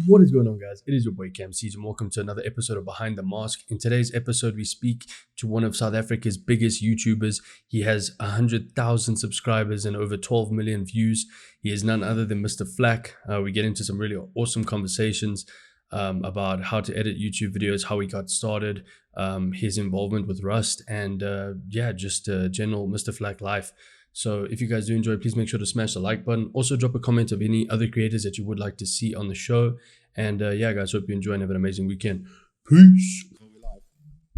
What is going on, guys? It is your boy Ceej, and welcome to another episode of Behind the Mask. In today's episode, we speak to one of South Africa's biggest YouTubers. He has 100,000 subscribers and over 12 million views. He is none other than Mr. Flack. We get into some really awesome conversations about how to edit YouTube videos, how he got started, his involvement with Rust, and just general Mr. Flack life. So if you guys do enjoy, please make sure to smash the like button. Also drop a comment of any other creators that you would like to see on the show. And guys, hope you enjoy and have an amazing weekend. Peace.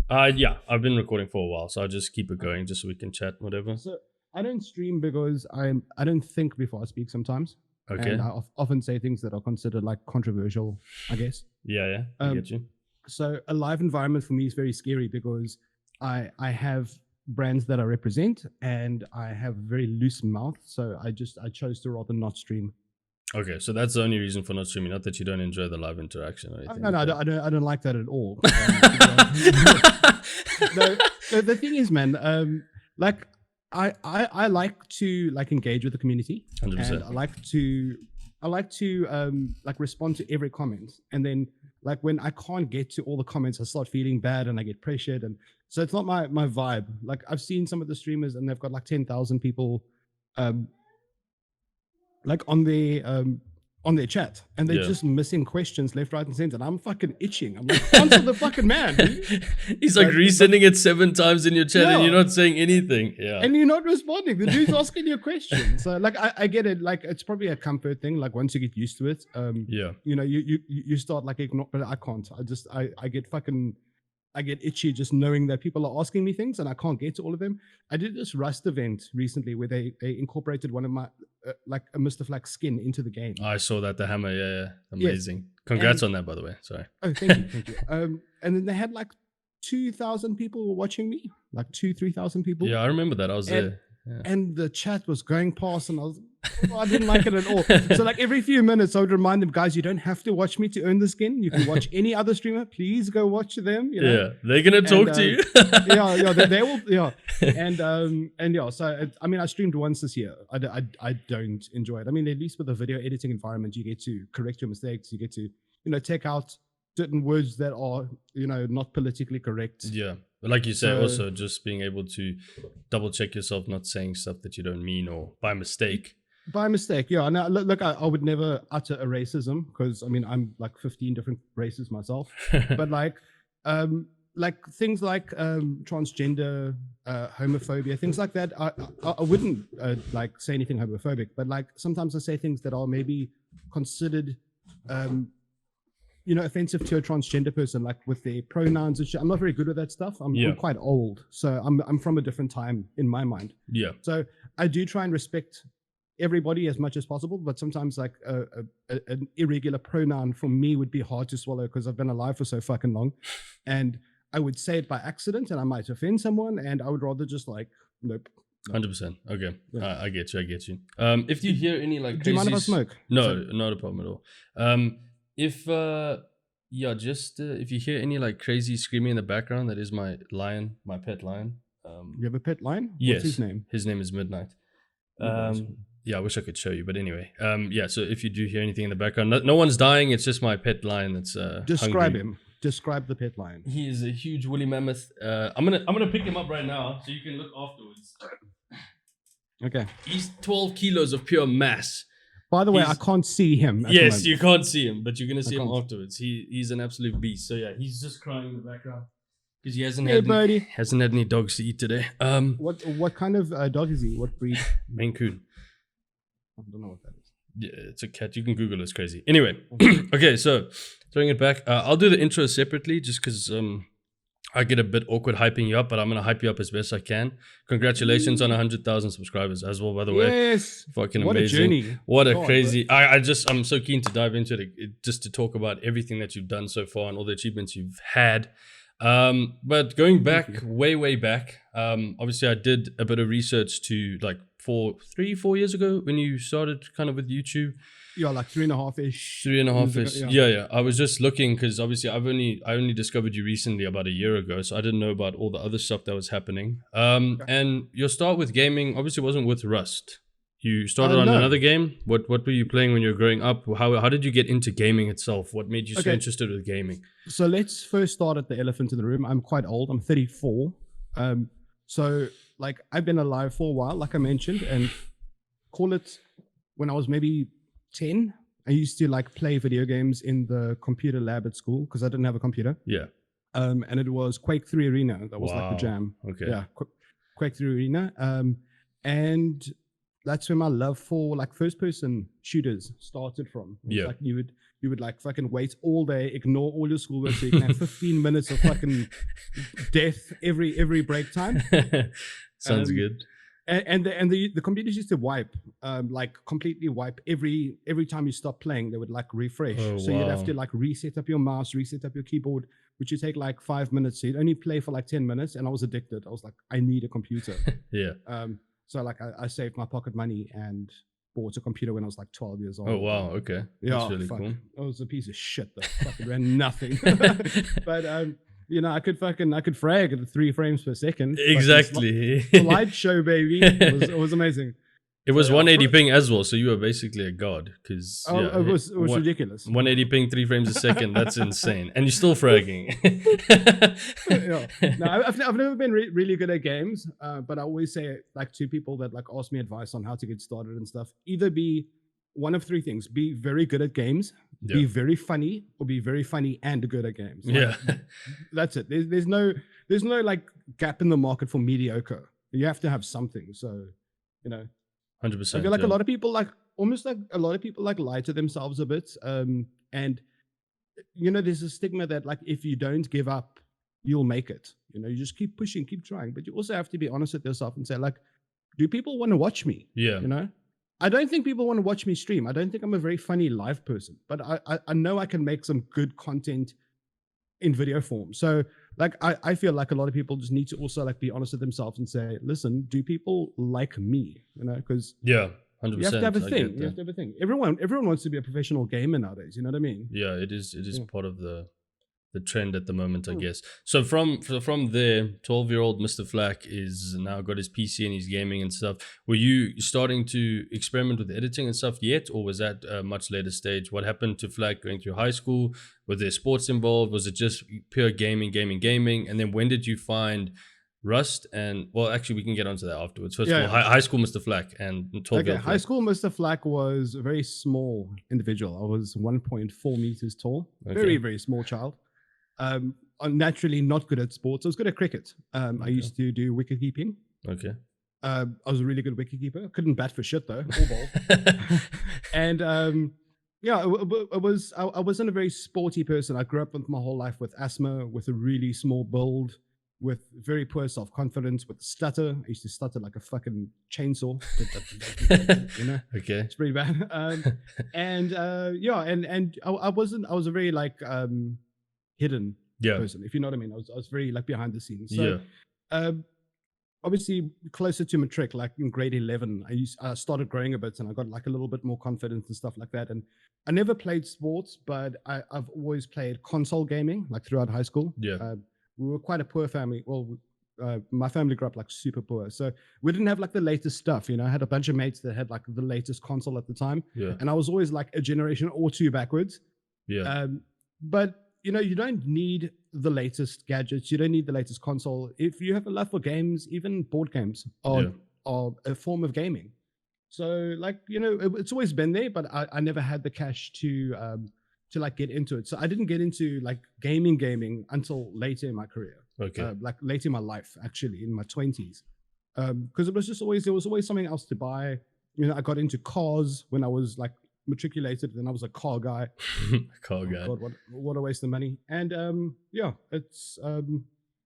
I've been recording for a while, so I'll just keep it going just so we can chat, whatever. So I don't stream because I don't think before I speak sometimes. Okay. And I often say things that are considered like controversial, I guess. Yeah, I get you. So a live environment for me is very scary because I have brands that I represent and I have a very loose mouth, so I chose to rather not stream. Okay, so that's the only reason for not streaming, not that you don't enjoy the live interaction or anything. No, I don't like that at all. The thing is, man, I like to engage with the community. 100%. And I like to respond to every comment, and then when I can't get to all the comments, I start feeling bad and I get pressured, and so it's not my vibe. Like, I've seen some of the streamers and they've got 10,000 people on their chat, and they're just missing questions left, right, and center. And I'm fucking itching. I'm like, answer the fucking man, dude. He's resending it 7 times in your chat and you're not saying anything. Yeah. And you're not responding. The dude's asking you a question. So I get it. It's probably a comfort thing. Once you get used to it, you start ignore, but I can't. I get itchy just knowing that people are asking me things and I can't get to all of them. I did this Rust event recently where they incorporated one of my a Mr. Flack skin into the game. I saw that, the hammer. Yeah. Amazing. Yes. Congrats on that, by the way. Sorry. Oh, thank you. And then they had 2,000 people were watching me, 3,000 people. Yeah, I remember that. I was there. Yeah. And the chat was going past and I didn't like it at all. So every few minutes I would remind them, guys, you don't have to watch me to earn the skin. You can watch any other streamer. Please go watch them. You know? Yeah, they're going to talk to you. They will. Yeah. So, I streamed once this year. I don't enjoy it. At least with the video editing environment, you get to correct your mistakes. You get to, take out certain words that are, not politically correct. Yeah. But like you say, also just being able to double check yourself, not saying stuff that you don't mean or by mistake. By mistake, yeah. Now, look, I would never utter a racism because I'm 15 different races myself. But things like transgender, homophobia, things like that. I wouldn't say anything homophobic, but sometimes I say things that are maybe considered offensive to a transgender person, with their pronouns and shit. I'm not very good with that stuff. I'm quite old, so I'm from a different time in my mind. Yeah. So I do try and respect everybody as much as possible, but sometimes an irregular pronoun for me would be hard to swallow because I've been alive for so fucking long, and I would say it by accident and I might offend someone, and I would rather just nope. 100%. Okay. Yeah. I get you. If you hear any do you mind if I smoke? No, not a problem at all. If you hear any crazy screaming in the background, that is my lion, my pet lion. You have a pet lion? Yes. What's his name? His name is Midnight. I wish I could show you, but anyway. So if you do hear anything in the background, no one's dying. It's just my pet lion that's Describe hungry. him. Describe the pet lion. He is a huge woolly mammoth. I'm gonna pick him up right now so you can look afterwards. Okay. He's 12 kilos of pure mass. By the way, I can't see him. Yes, you can't see him, but you're going to see him afterwards. He's an absolute beast. So yeah, he's just crying in the background because he hasn't had any dogs to eat today. What kind of dog is he? What breed? Maine Coon. I don't know what that is. Yeah, it's a cat. You can Google it. It's crazy. Anyway, okay, so throwing it back. I'll do the intro separately just because I get a bit awkward hyping you up, but I'm going to hype you up as best I can. Congratulations on 100,000 subscribers as well, by the way. Yes. Fucking what amazing. What a journey. What a crazy... I'm so keen to dive into it just to talk about everything that you've done so far and all the achievements you've had. But going back, way back, obviously I did a bit of research to 3-4 years ago when you started kind of with YouTube. Yeah, 3.5-ish. 3.5-ish. Yeah. I was just looking because obviously I only discovered you recently about a year ago, so I didn't know about all the other stuff that was happening. And your start with gaming obviously wasn't with Rust. You started on No. another game? What were you playing when you were growing up? How did you get into gaming itself? What made you so interested with gaming? So let's first start at the elephant in the room. I'm quite old. I'm 34. So like I've been alive for a while, like I mentioned, and call it when I was maybe 10. I used to like play video games in the computer lab at school because I didn't have a computer. Yeah. And it was Quake 3 Arena. That was like the jam. Okay. Yeah. Quake 3 Arena. And that's where my love for like first person shooters started from. Yeah. Like you would like fucking wait all day, ignore all your schoolwork so you can have 15 minutes of fucking death every break time. Sounds good. And the computers used to wipe, like completely wipe every time you stop playing. They would like refresh, so you'd have to like reset up your mouse, reset up your keyboard, which would take like 5 minutes. So you'd only play for like 10 minutes, and I was addicted. I was like, I need a computer. Yeah. So like I saved my pocket money and bought a computer when I was like 12 years old. Oh wow, okay. Yeah, that's really cool. It was a piece of shit though. Fucking ran nothing. But you know, I could frag at 3 frames per second. Exactly. Slideshow, baby. It was amazing. It was 180 ping as well, so you were basically a god. Because it was ridiculous. 180 ping, 3 frames a second. That's insane, and you're still fragging. No, I've never been really good at games, but I always say like to people that like ask me advice on how to get started and stuff. Either be one of 3 things: be very good at games, be very funny, or be very funny and good at games. Like, that's it. There's no like gap in the market for mediocre. You have to have something. So, you know. 100%. I feel like a lot of people like lie to themselves a bit. And you know, there's a stigma that like if you don't give up, you'll make it. You know, you just keep pushing, keep trying. But you also have to be honest with yourself and say, like, do people want to watch me? Yeah. You know? I don't think people want to watch me stream. I don't think I'm a very funny live person, but I know I can make some good content in video form. So like I feel like a lot of people just need to also like be honest with themselves and say, listen, do people like me? You know, because 100%. you have to have a thing. You have to have a thing. Everyone wants to be a professional gamer nowadays. You know what I mean? Yeah, it is part of the trend at the moment, I guess. So from there, 12-year-old Mr. Flack is now got his PC and he's gaming and stuff. Were you starting to experiment with editing and stuff yet, or was that a much later stage? What happened to Flack going through high school? Was there sports involved? Was it just pure gaming? And then when did you find Rust? And well, actually, we can get onto that afterwards. First of all, high school Mr. Flack and 12-year-old high school Mr. Flack was a very small individual. I was 1.4 meters tall. Very, very small child. I'm naturally not good at sports. I was good at cricket. I used to do wicket keeping. Okay. I was a really good wicket keeper. I couldn't bat for shit though, or ball. And I wasn't a very sporty person. I grew up with my whole life with asthma, with a really small build, with very poor self-confidence, with stutter. I used to stutter like a fucking chainsaw. You know? Okay. It's pretty bad. And I was a very like hidden person, if you know what I mean. I was very like behind the scenes. So obviously closer to matric, like in grade 11, I started growing a bit and I got like a little bit more confidence and stuff like that. And I never played sports, but I've always played console gaming like throughout high school. We were quite a poor family. Well, my family grew up like super poor, so we didn't have like the latest stuff. You know, I had a bunch of mates that had like the latest console at the time, and I was always like a generation or 2 backwards. But you know, you don't need the latest gadgets. You don't need the latest console. If you have a love for games, even board games are a form of gaming. So like, you know, it's always been there, but I never had the cash to like get into it. So I didn't get into like gaming until later in my career. Like later in my life, actually, in my 20s. Because there was always something else to buy. You know, I got into cars when I was like matriculated, and I was a car guy. guy. God, what a waste of money. And it's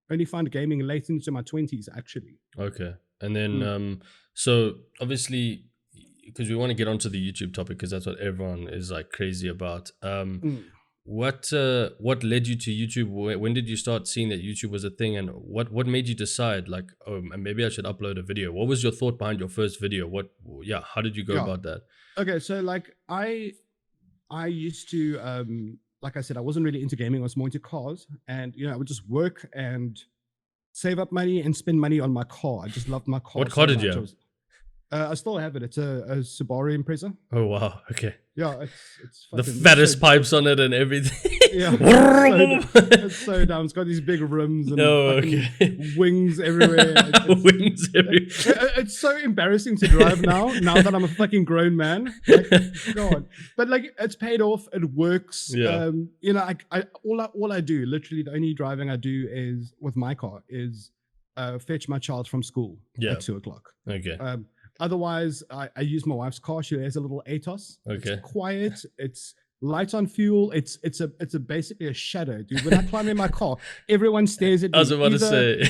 only found gaming late into my 20s, actually. Okay. And then so obviously, because we want to get onto the YouTube topic, because that's what everyone is like crazy about. What led you to YouTube? When did you start seeing that YouTube was a thing, and what made you decide like, oh, maybe I should upload a video? What was your thought behind your first video? How did you go about that? Okay, so like I used to like I said, I wasn't really into gaming. I was more into cars, and you know, I would just work and save up money and spend money on my car. I just loved my car. What car did you have? I still have it. It's a Subaru Impreza. Oh wow. Okay. Yeah, it's The fucking, fattest so, pipes on it and everything. yeah, it's so dumb. It's got these big rims and Oh, fucking okay. wings everywhere. Wings everywhere. It's so embarrassing to drive now that I'm a fucking grown man. Like, God. But like, it's paid off. It works. Yeah. You know, all I do, literally the only driving I do is with my car is fetch my child from school at 2:00. Okay. Otherwise, I use my wife's car. She has a little Atos. Okay. It's quiet. It's light on fuel. It's basically a shadow, dude. When I climb in my car, everyone stares at me. I was about to say.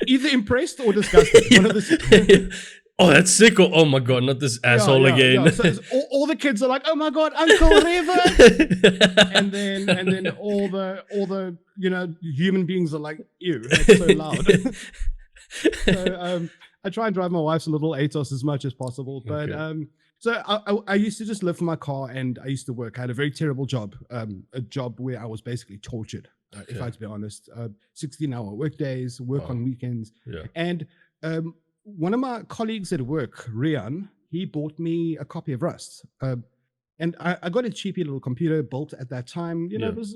Either impressed or disgusted. One of the Oh, that's sick. Oh my God, not this asshole again. Yeah. So all the kids are like, "Oh my God, Uncle River," and then all the human beings are like, "Ew, that's so loud." So I try and drive my wife's little Atos as much as possible, but so I used to just live for my car, and I used to work. I had a very terrible job, a job where I was basically tortured, if I had to be honest. 16-hour work days, work on weekends, and one of my colleagues at work, Rian, he bought me a copy of Rust. And I got a cheapy little computer built at that time. You know, it was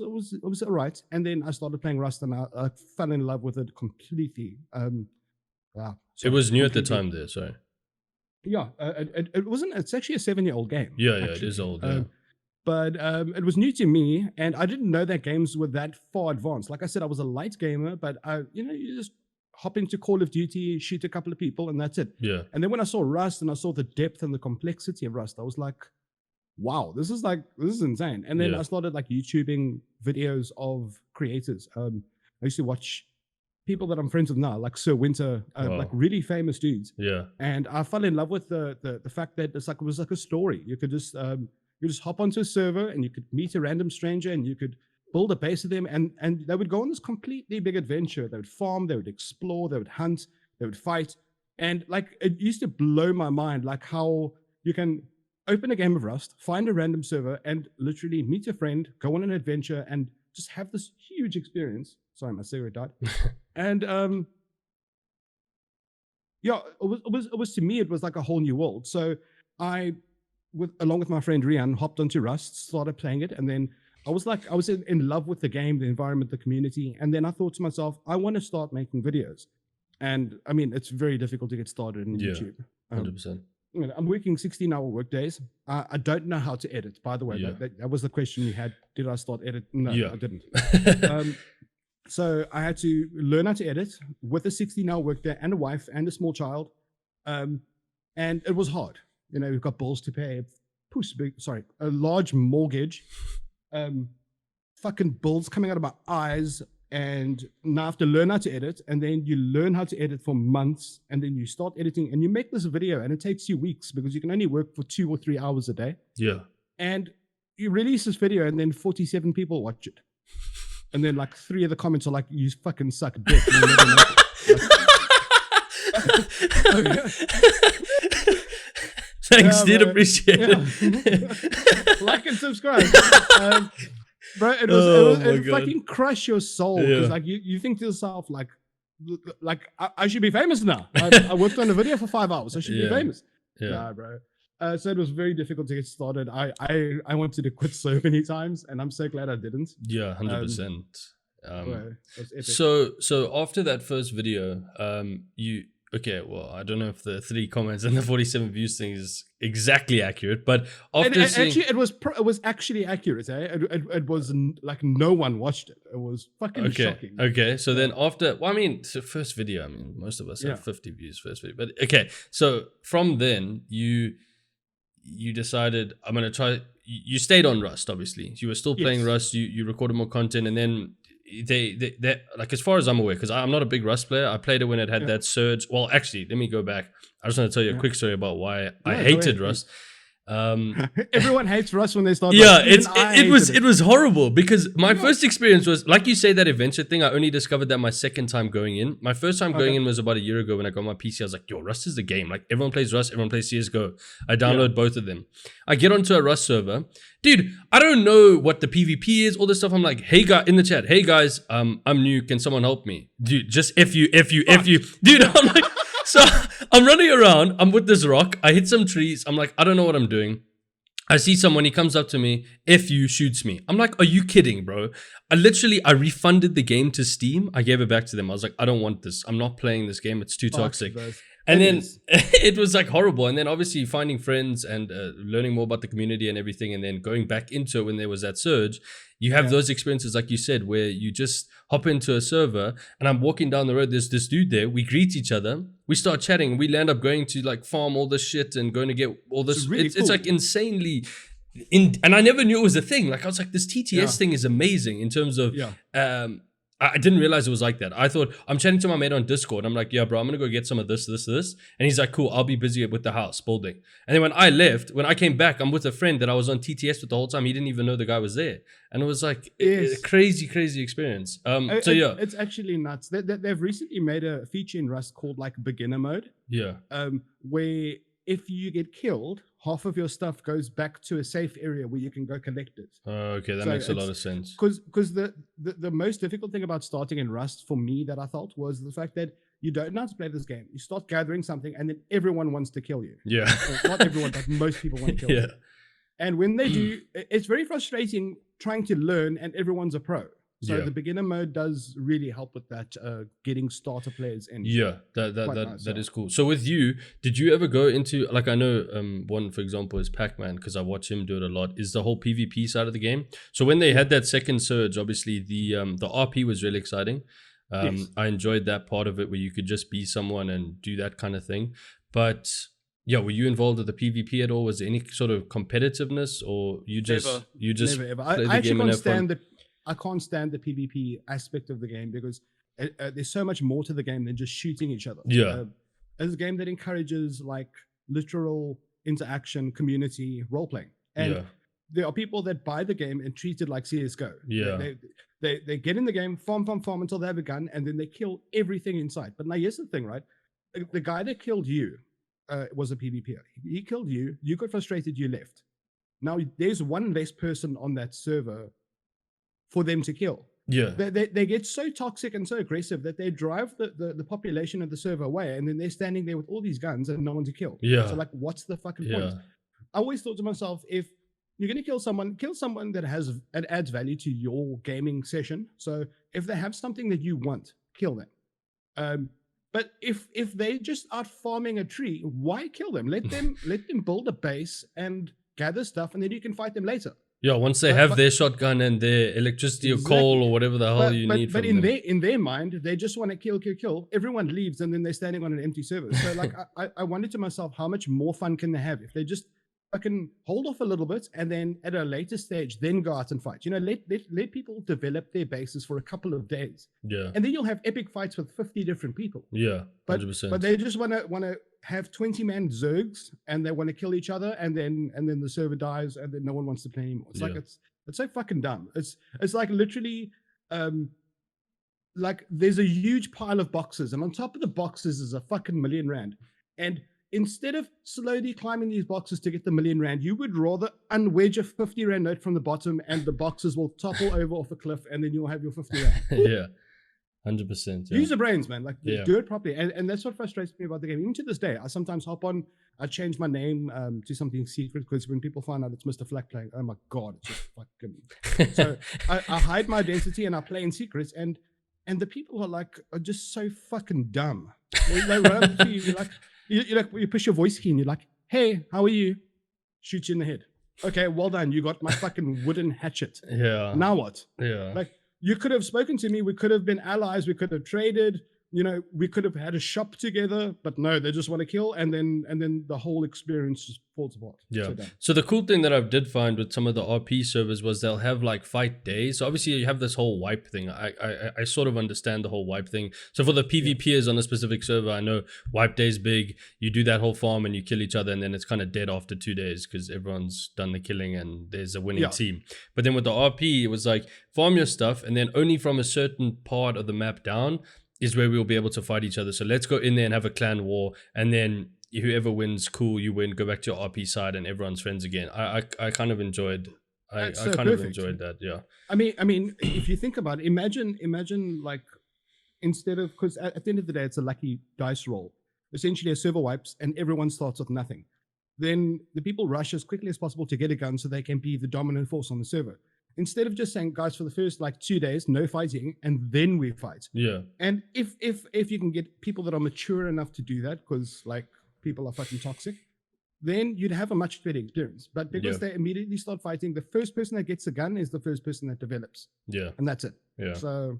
all right. And then I started playing Rust, and I fell in love with it completely. Wow. It was new at the time there, sorry. Yeah, it wasn't. It's actually a 7-year-old game. Yeah, it is old. But it was new to me, and I didn't know that games were that far advanced. Like I said, I was a light gamer, but you just hop into Call of Duty, shoot a couple of people, and that's it. Yeah. And then when I saw Rust and I saw the depth and the complexity of Rust, I was like, wow, this is insane. And then I started like YouTubing videos of creators. I used to watch people that I'm friends with now, like Sir Winter, like really famous dudes. Yeah. And I fell in love with the fact that it was like a story. You could just hop onto a server and you could meet a random stranger and you could build a base of them, and they would go on this completely big adventure. They would farm, they would explore, they would hunt, they would fight. And like, it used to blow my mind, like how you can open a game of Rust, find a random server, and literally meet a friend, go on an adventure, and just have this huge experience. Sorry, my cigarette died. And it was to me, it was like a whole new world. So I, along with my friend Rian, hopped onto Rust, started playing it, and then I was in love with the game, the environment, the community. And then I thought to myself, I want to start making videos. And I mean, it's very difficult to get started in YouTube. 100%. I'm working 16-hour work days. I don't know how to edit, by the way. That was the question you had. Did I start edit? No, I didn't. So I had to learn how to edit with a 16-hour work day and a wife and a small child. And it was hard. We've got bills to pay, a large mortgage, fucking bills coming out of my eyes. And now I have to learn how to edit, and then you learn how to edit for months, and then you start editing, and you make this video, and it takes you weeks because you can only work for 2 or 3 hours a day. Yeah. And you release this video, and then 47 people watch it. And then like 3 of the comments are like, "You fucking suck dick." Thanks, dude. Appreciate it. Like and subscribe. Bro, it fucking crush your soul, because like you think to yourself like I should be famous now. I worked on a video for 5 hours. I should be famous. Nah, bro. So it was very difficult to get started. I wanted to quit so many times, and I'm so glad I didn't. Yeah, 100%. So after that first video, well, I don't know if the 3 comments and the 47 views thing is exactly accurate, but after actually, it was actually accurate. It was like no one watched it. It was fucking shocking. Okay, so then after, so first video, most of us have 50 views first video, but okay, so from then you decided, I'm gonna try. You stayed on Rust, obviously. You were still playing Rust. You recorded more content, and then they like, as far as I'm aware, because I'm not a big Rust player. I played it when it had that surge. Well, actually, let me go back. I just want to tell you a quick story about why I hated Rust. Everyone hates Rust when they start. Yeah, it was horrible, because my first experience was, like you say, that adventure thing. I only discovered that my second time going in. My first time going in was about a year ago when I got my PC. I was like, yo, Rust is the game. Like, everyone plays Rust, everyone plays CSGO. I download both of them. I get onto a Rust server. Dude, I don't know what the PvP is, all this stuff. I'm like, hey guys, in the chat, hey guys, I'm new, can someone help me? Dude, just if you. Dude, I'm like, so I'm running around. I'm with this rock. I hit some trees. I'm like, I don't know what I'm doing. I see someone, he comes up to me, F you, shoots me. I'm like, are you kidding, bro? I refunded the game to Steam. I gave it back to them. I was like, I don't want this. I'm not playing this game. It's too toxic. And then it was like horrible. And then obviously finding friends and learning more about the community and everything, and then going back into it when there was that surge, you have those experiences, like you said, where you just hop into a server and I'm walking down the road. There's this dude there. We greet each other. We start chatting. We land up going to like farm all this shit and going to get all this. It's like insanely. And I never knew it was a thing. Like I was like, this TTS thing is amazing in terms of. I didn't realize it was like that. I thought, I'm chatting to my mate on Discord. I'm like, yeah, bro, I'm going to go get some of this. And he's like, cool, I'll be busy with the house building. And then when I came back, I'm with a friend that I was on TTS with the whole time. He didn't even know the guy was there. And it was like a crazy experience. It's actually nuts. They've recently made a feature in Rust called like beginner mode. Yeah. Where if you get killed, half of your stuff goes back to a safe area where you can go collect it. Okay, that makes a lot of sense. Because the most difficult thing about starting in Rust for me that I felt was the fact that you don't know how to play this game. You start gathering something and then everyone wants to kill you. Yeah. Well, not everyone, but most people want to kill you. And when they do, it's very frustrating trying to learn and everyone's a pro. So the beginner mode does really help with that, getting starter players in. Yeah, that is cool. So with you, did you ever go into, like, I know one, for example, is Pac-Man, because I watch him do it a lot, is the whole PvP side of the game. So when they had that second surge, obviously the RP was really exciting. I enjoyed that part of it where you could just be someone and do that kind of thing. But yeah, were you involved with the PvP at all? Was there any sort of competitiveness, or you just never ever. I actually can't stand the PvP aspect of the game because there's so much more to the game than just shooting each other. Yeah. It's a game that encourages like literal interaction, community, role playing. And there are people that buy the game and treat it like CSGO. Yeah. They get in the game, farm until they have a gun, and then they kill everything inside. But now here's the thing, right? The guy that killed you was a PvPer. He killed you, you got frustrated, you left. Now there's one less person on that server for them to kill. Yeah. They get so toxic and so aggressive that they drive the population of the server away, and then they're standing there with all these guns and no one to kill. Yeah. So like, what's the fucking point? I always thought to myself, if you're going to kill someone that adds value to your gaming session. So if they have something that you want, kill them. But if they just out farming a tree, why kill them? Let them build a base and gather stuff, and then you can fight them later. Yeah, once they have their shotgun and their electricity or coal or whatever the hell you need. But in their mind, they just want to kill. Everyone leaves, and then they're standing on an empty server. So like, I wondered to myself, how much more fun can they have if they just fucking hold off a little bit, and then at a later stage, then go out and fight. You know, let people develop their bases for a couple of days. Yeah. And then you'll have epic fights with 50 different people. Yeah, 100%. But they just want to have 20-man zergs, and they want to kill each other, and then the server dies, and then no one wants to play anymore. It's like it's so fucking dumb. It's like literally like there's a huge pile of boxes, and on top of the boxes is a fucking million rand. And instead of slowly climbing these boxes to get the million rand, you would rather unwedge a 50 rand note from the bottom, and the boxes will topple over off a cliff, and then you'll have your 50 rand. Yeah. 100%. Use your brains, man. Like, do it properly. And that's what frustrates me about the game. Even to this day, I sometimes hop on, I change my name to something secret, because when people find out it's Mr. playing, oh my God, it's just fucking. So I hide my identity and I play in secrets, and the people are just so fucking dumb. They run up to you, you push your voice key and you're like, hey, how are you? Shoot you in the head. Okay, well done. You got my fucking wooden hatchet. Yeah. Now what? Yeah. Like, you could have spoken to me. We could have been allies. We could have traded. You know, we could have had a shop together. But no, they just want to kill, and then the whole experience just falls apart. Yeah. So the cool thing that I did find with some of the RP servers was they'll have like fight days. So obviously you have this whole wipe thing. I sort of understand the whole wipe thing. So for the PvPers on a specific server, I know wipe day is big. You do that whole farm and you kill each other, and then it's kind of dead after 2 days because everyone's done the killing and there's a winning team. But then with the RP, it was like farm your stuff, and then only from a certain part of the map down is where we'll be able to fight each other. So let's go in there and have a clan war, and then whoever wins, cool, you win, go back to your RP side and everyone's friends again. I kind of enjoyed enjoyed that. Yeah. I mean, if you think about it, imagine like, instead of, because at the end of the day, it's a lucky dice roll. essentially a server wipes and everyone starts with nothing. Then the people rush as quickly as possible to get a gun so they can be the dominant force on the server. Instead of just saying, guys, for the first like 2 days, no fighting, and then we fight. Yeah. And if you can get people that are mature enough to do that, because like people are fucking toxic, then you'd have a much better experience. But because they immediately start fighting, the first person that gets a gun is the first person that develops. Yeah. And that's it. Yeah. So,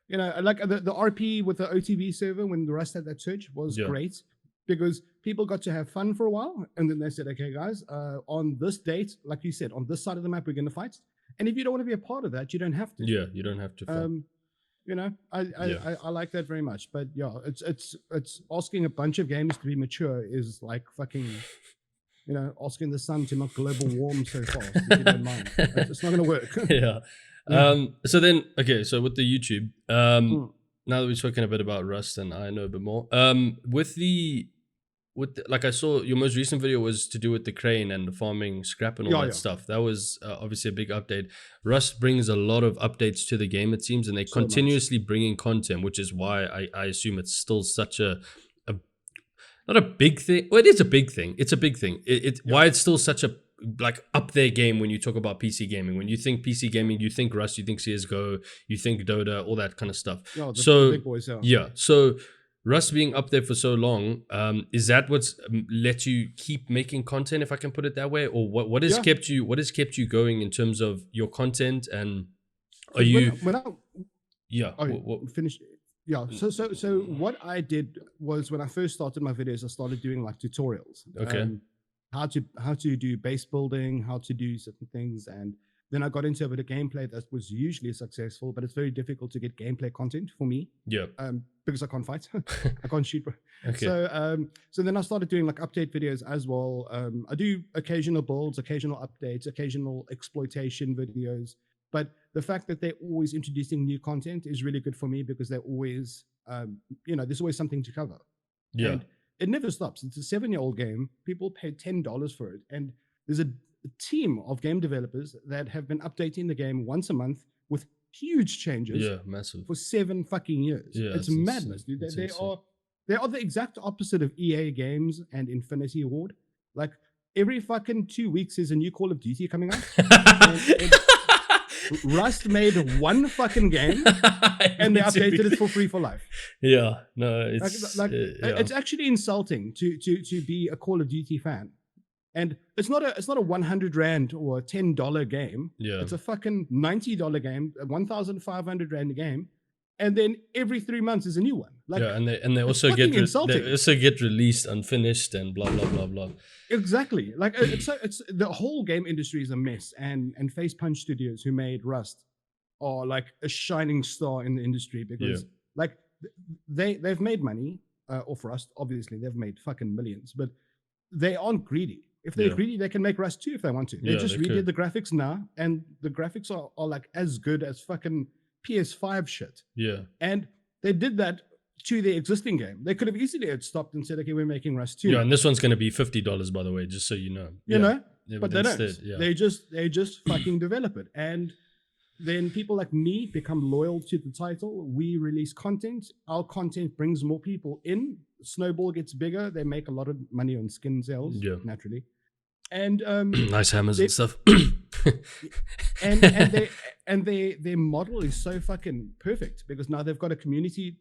you know, like the RP with the OTV server when the Rust had that surge was great, because people got to have fun for a while. And then they said, okay, guys, on this date, like you said, on this side of the map, we're going to fight. And if you don't want to be a part of that, you don't have to. Yeah, you don't have to fight. You know, I like that very much. But yeah, it's asking a bunch of games to be mature is like fucking, you know, asking the sun to not global warm so fast, if you don't mind. It's not going to work. Yeah. So then, okay, so with the YouTube, now that we've spoken a bit about Rust and I know a bit more, like I saw your most recent video was to do with the crane and the farming scrap and all that stuff. That was obviously a big update. Rust brings a lot of updates to the game, it seems, and they continuously bring in content, which is why I assume it's still such a not a big thing. Well, it is a big thing. It's a big thing. Why it's still such a like up there game when you talk about PC gaming. When you think PC gaming, you think Rust, you think CSGO, you think Dota, all that kind of stuff. The big boys, so Rust being up there for so long, is that what's let you keep making content, if I can put it that way, or what has kept you going in terms of your content? And are you finished? Yeah. So what I did was when I first started my videos, I started doing like tutorials. Okay. How to do base building, how to do certain things, and then I got into a bit of gameplay that was usually successful, but it's very difficult to get gameplay content for me. Yeah. Because I can't fight, I can't shoot. Okay. So then I started doing like update videos as well. I do occasional builds, occasional updates, occasional exploitation videos. But the fact that they're always introducing new content is really good for me, because they're always, there's always something to cover. Yeah. And it never stops. It's a 7-year-old game. People paid $10 for it. And there's a team of game developers that have been updating the game once a month with huge changes. Yeah, massive. For 7 fucking years. Yeah, it's madness, dude. They are the exact opposite of EA Games and Infinity Ward. Like every fucking 2 weeks is a new Call of Duty coming out. Rust made one fucking game and they updated it for free for life. Yeah, no, it's it's actually insulting to be a Call of Duty fan. And it's not a 100 Rand or a $10 game. Yeah. It's a fucking $90 game, a 1,500 Rand game. And then every 3 months is a new one. Like, yeah, and they also get released unfinished and blah blah blah blah. Exactly. Like it's the whole game industry is a mess, and Face Punch Studios, who made Rust, are like a shining star in the industry, because like they've made money off Rust. Obviously, they've made fucking millions, but they aren't greedy. If they're greedy, they can make Rust 2 if they want to. They just redid the graphics now, and the graphics are like as good as fucking PS5 shit. Yeah. And they did that to the existing game. They could have easily had stopped and said, okay, we're making Rust 2. Yeah, and this one's going to be $50, by the way, just so you know. You know? Yeah, but they don't. Yeah. They just fucking develop it. And then people like me become loyal to the title. We release content. Our content brings more people in. Snowball gets bigger. They make a lot of money on skin sales, naturally. And nice hammers and stuff. and their model is so fucking perfect, because now they've got a community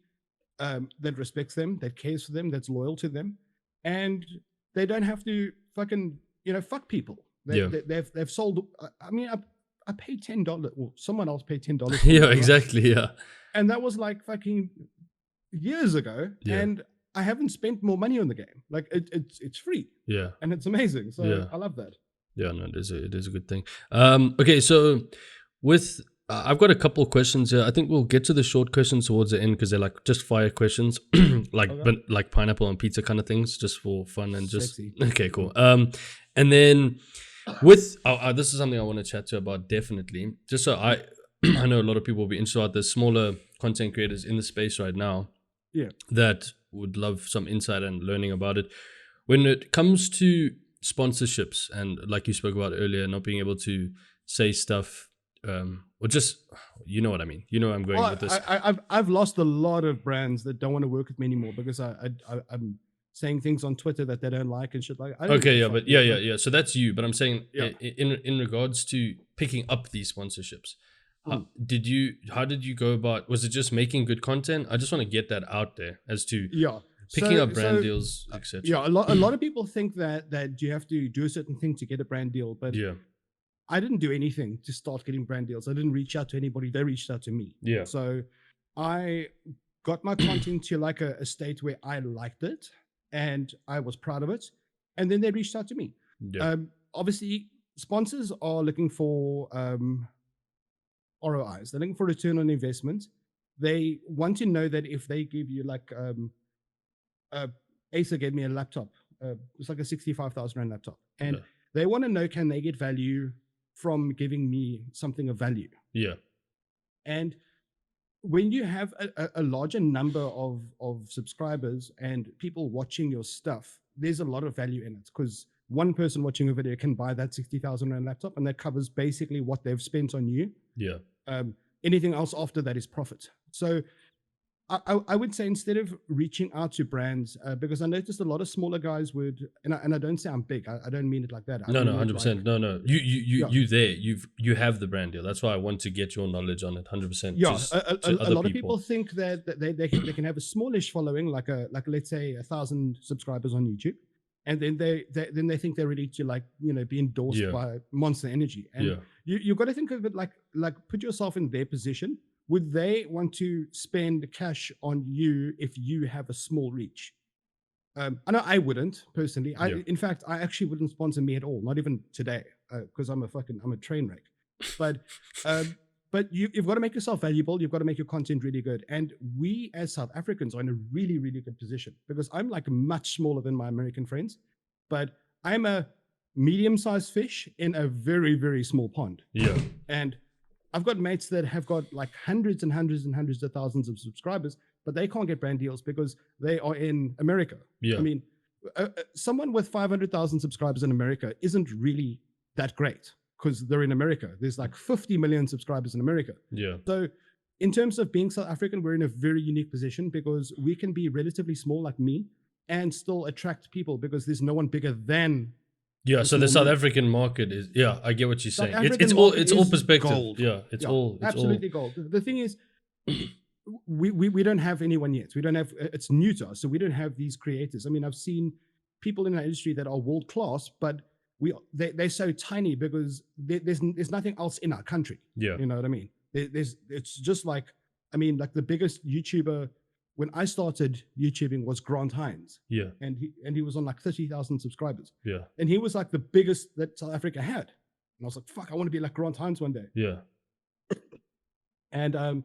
that respects them, that cares for them, that's loyal to them, and they don't have to fucking fuck people. They've sold. I mean, I paid $10, or someone else paid $10. Yeah, exactly. Yeah, and that was like fucking years ago, and I haven't spent more money on the game. Like it's free. Yeah. And it's amazing. So I love that. Yeah, no, it is a good thing. Okay, so with I've got a couple of questions here. I think we'll get to the short questions towards the end, because they're like just fire questions, like pineapple on pizza kind of things, just for fun and just sexy. Okay, cool. And then with this is something I want to chat to about, definitely. Just so I know a lot of people will be interested about the smaller content creators in the space right now. Yeah. That would love some insight and learning about it. When it comes to sponsorships, and like you spoke about earlier, not being able to say stuff, or just, you know what I mean. You know where I'm going with this. I've lost a lot of brands that don't want to work with me anymore, because I'm saying things on Twitter that they don't like and shit like. I don't Okay, give a yeah, fuck, but you know, yeah. So that's you. But I'm saying Yeah. in regards to picking up these sponsorships, how Mm. did you go about? Was it just making good content? I just want to get that out there as to Yeah. picking So up brand deals, yeah, etc. a lot of people think that you have to do a certain thing to get a brand deal, but Yeah, I didn't do anything to start getting brand deals. I didn't reach out to anybody. They reached out to me. yeah, So I got my content to like a state where I liked it and I was proud of it. And then they reached out to me. yeah, Obviously, sponsors are looking for ROIs. They're looking for return on investment. They want to know that if they give you like Acer gave me a laptop. It's like a 65,000 rand laptop. And yeah, they want to know, can they get value from giving me something of value? yeah, And when you have a larger number of subscribers and people watching your stuff, there's a lot of value in it, because one person watching a video can buy that 60,000 rand laptop, and that covers basically what they've spent on you. yeah. Anything else after that is profit. So I would say, instead of reaching out to brands, because I noticed a lot of smaller guys would, and I don't say I'm big. I don't mean it like that. I No, mean it 100%. like, No. You Yeah. you there. You have the brand deal. That's why I want to get your knowledge on it. 100%. Yeah, Just a to other lot of people think that they can have a smallish following, like let's say 1,000 subscribers on YouTube, and then they think they're ready to, like, you know, be endorsed Yeah. by Monster Energy. And Yeah. you've got to think of it like put yourself in their position. Would they want to spend cash on you if you have a small reach? I know I wouldn't personally. Yeah. In fact, I actually wouldn't sponsor me at all. Not even today, because I'm a train wreck. But you've got to make yourself valuable. You've got to make your content really good. And we as South Africans are in a really, really good position, because I'm like much smaller than my American friends, but I'm a medium-sized fish in a very, very small pond. Yeah. And I've got mates that have got like hundreds and hundreds and hundreds of thousands of subscribers, but they can't get brand deals because they are in America. Yeah. I mean, someone with 500,000 subscribers in America isn't really that great, because they're in America. There's like 50 million subscribers in America. Yeah. So in terms of being South African, we're in a very unique position, because we can be relatively small like me and still attract people, because there's no one bigger than. Yeah, so the South African market is, yeah, I get what you're saying. It's all perspective. Gold. Yeah, it's all absolutely gold. The thing is, we don't have anyone yet. We don't have. It's new to us, so we don't have these creators. I mean, I've seen people in our industry that are world class, but they're so tiny because there's nothing else in our country. Yeah, you know what I mean. It's just like, I mean, like the biggest YouTuber when I started YouTubing was Grant Hines. Yeah. And he was on like 30,000 subscribers. Yeah. And he was like the biggest that South Africa had. And I was like, fuck, I want to be like Grant Hines one day. Yeah. And